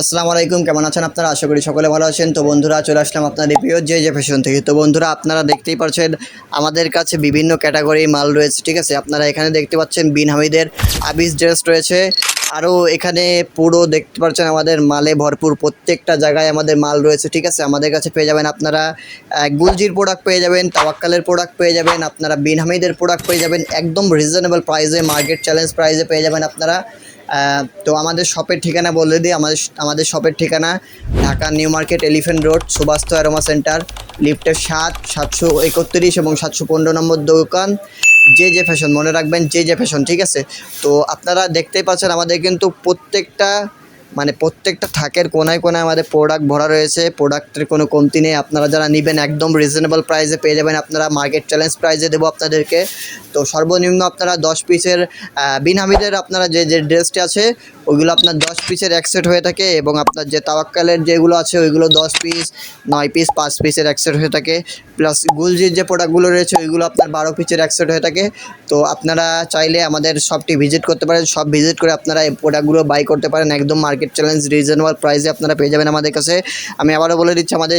আসসালামু আলাইকুম, কেমন আছেন আপনারা? আশা করি সকলে ভালো আছেন। তো বন্ধুরা, চলে আসলাম আপনাদের প্রিয় জে ফ্যাশন থেকে। তো বন্ধুরা, আপনারা দেখতেই পাচ্ছেন আমাদের কাছে বিভিন্ন ক্যাটাগরির মাল রয়েছে, ঠিক আছে? আপনারা এখানে দেখতে পাচ্ছেন বিন হামিদের আবিস ড্রেস রয়েছে। আরও এখানে পুরো দেখতে পাচ্ছেন আমাদের মালে ভরপুর, প্রত্যেকটা জায়গায় আমাদের মাল রয়েছে, ঠিক আছে? আমাদের কাছে পেয়ে যাবেন আপনারা গুলজির প্রোডাক্ট পেয়ে যাবেন, তাওয়াক্কালের প্রোডাক্ট পেয়ে যাবেন, আপনারা বিন হামিদের প্রোডাক্ট পেয়ে যাবেন একদম রিজনেবল প্রাইসে, মার্কেট চ্যালেঞ্জ প্রাইসে পেয়ে যাবেন আপনারা। তো আমাদের শপের ঠিকানা বলে দিই। আমাদের শপের ঠিকানা Dhaka new market, elephant road, Suvastu aroma centre, লিফটের 731 এবং 715 নম্বর দোকান, জে ফ্যাশন। মনে রাখবেন, জে ফ্যাশন, ঠিক আছে? তো আপনারা দেখতেই পাচ্ছেন আমাদের কিন্তু প্রত্যেকটা থাকের কোনায় কোনায় আমাদের প্রোডাক্ট ভরা রয়েছে। প্রোডাক্টের কোনো কমতি নেই। আপনারা যারা নেবেন একদম রিজনেবল প্রাইসে পেয়ে যাবেন আপনারা, মার্কেট চ্যালেঞ্জ প্রাইসে দেবো আপনাদেরকে। তো সর্বনিম্ন আপনারা 10 পিসের বিন হামিদের আপনারা যে ড্রেসটি আছে ওইগুলো আপনার 10 পিসের এক সেট হয়ে থাকে, এবং আপনার যে তাওয়াক্কালের যেগুলো আছে ওইগুলো 10 পিস, 9 পিস, 5 পিসের এক সেট হয়ে থাকে। প্লাস গুলজির যে প্রোডাক্টগুলো রয়েছে ওইগুলো আপনার 12 পিসের এক সেট হয়ে থাকে। তো আপনারা চাইলে আমাদের শপটি ভিজিট করতে পারেন। সব ভিজিট করে আপনারা এই প্রোডাক্টগুলো বাই করতে পারেন একদম মার্কেট চ্যালেঞ্জ রিজনেবল প্রাইসে আপনারা পেয়ে যাবেন আমাদের কাছে। আমি আবারও বলে দিচ্ছি, আমাদের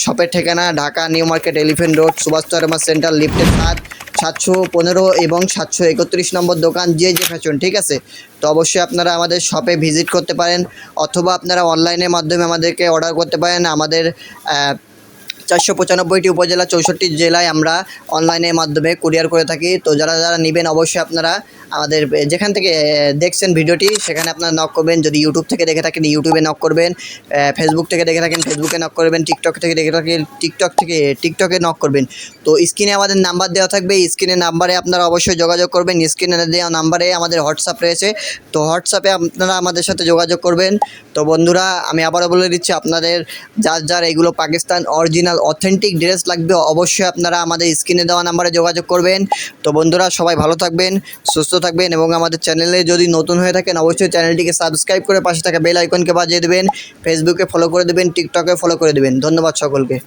শপের ঠিকানা Dhaka new market, elephant road, Suvastu aroma centre, লিফটের 715 এবং 731 নম্বর দোকান, জে ফ্যাশন, ঠিক আছে? তো অবশ্যই আপনারা আমাদের শপে ভিজিট করতে পারেন, অথবা আপনারা অনলাইনের মাধ্যমে আমাদেরকে অর্ডার করতে পারেন। আমাদের 495টি উপজেলা, 64 জেলায় আমরা অনলাইনের মাধ্যমে কুরিয়ার করে থাকি। তো যারা নেবেন অবশ্যই আপনারা আমাদের যেখান থেকে দেখছেন ভিডিওটি সেখানে আপনারা নক করবেন। যদি ইউটিউব থেকে দেখে থাকেন ইউটিউবে নক করবেন, ফেসবুক থেকে দেখে থাকেন ফেসবুকে নক করবেন, টিকটক থেকে দেখে থাকেন টিকটকে নক করবেন। তো স্ক্রিনে আমাদের নাম্বার দেওয়া থাকবে, স্ক্রিনের নাম্বারে আপনারা অবশ্যই যোগাযোগ করবেন। স্ক্রিনে দেওয়া নাম্বারে আমাদের হোয়াটসঅ্যাপ রয়েছে, তো হোয়াটসঅ্যাপে আপনারা আমাদের সাথে যোগাযোগ করবেন। তো বন্ধুরা, আমি আবারও বলে দিচ্ছি, আপনাদের যার এগুলো পাকিস্তান অরিজিনাল অথেন্টিক ড্রেস লাগবে অবশ্যই আপনারা আমাদের স্ক্রিনে দেওয়া নাম্বারে যোগাযোগ করবেন। তো বন্ধুরা, সবাই ভালো থাকবেন, সুস্থ থাকবেন, এবং আমাদের চ্যানেলে যদি নতুন হয়ে থাকেন অবশ্যই চ্যানেলটিকে সাবস্ক্রাইব করে পাশে থাকা বেল আইকনকে বাজিয়ে দেবেন, ফেসবুকে ফলো করে দেবেন, টিকটকে ফলো করে দেবেন। ধন্যবাদ সকলকে।